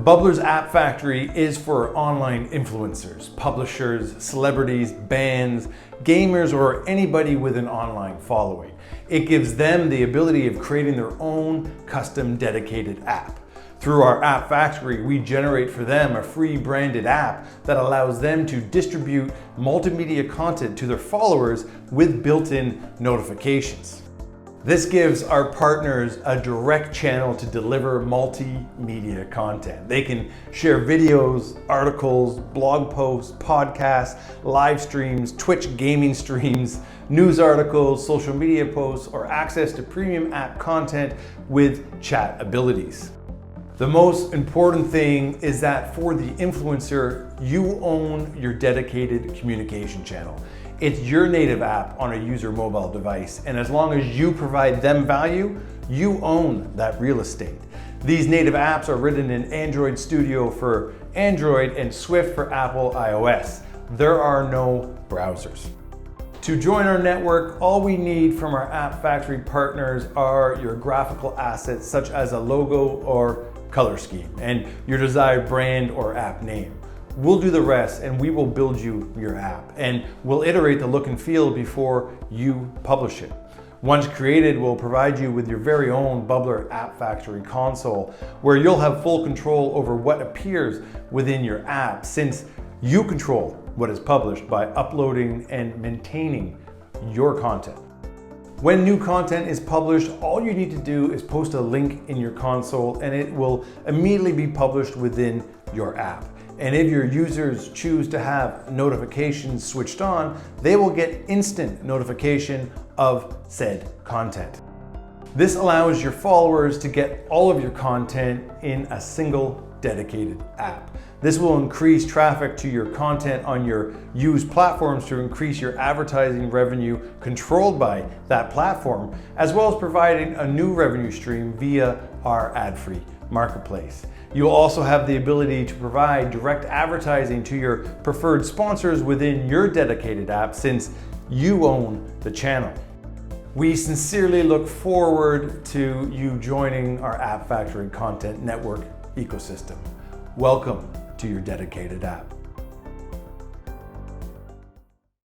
Bubbler's App Factory is for online influencers, publishers, celebrities, bands, gamers, or anybody with an online following. It gives them the ability of creating their own custom dedicated app. Through our App Factory, we generate for them a free branded app that allows them to distribute multimedia content to their followers with built-in notifications. This gives our partners a direct channel to deliver multimedia content. They can share videos, articles, blog posts, podcasts, live streams, Twitch gaming streams, news articles, social media posts, or access to premium app content with chat abilities. The most important thing is that for the influencer, you own your dedicated communication channel. It's your native app on a user mobile device, and as long as you provide them value, you own that real estate. These native apps are written in Android Studio for Android and Swift for Apple iOS. There are no browsers. To join our network, all we need from our App Factory partners are your graphical assets such as a logo or color scheme and your desired brand or app name. We'll do the rest and we will build you your app, and we'll iterate the look and feel before you publish it. Once created, we'll provide you with your very own Bubbler App Factory console where you'll have full control over what appears within your app, since you control what is published by uploading and maintaining your content. When new content is published, all you need to do is post a link in your console and it will immediately be published within your app. And if your users choose to have notifications switched on, they will get instant notification of said content. This allows your followers to get all of your content in a single dedicated app. This will increase traffic to your content on your used platforms to increase your advertising revenue controlled by that platform, as well as providing a new revenue stream via our ad-free marketplace. You'll also have the ability to provide direct advertising to your preferred sponsors within your dedicated app, since you own the channel. We sincerely look forward to you joining our App Factory Content Network ecosystem. Welcome to your dedicated app.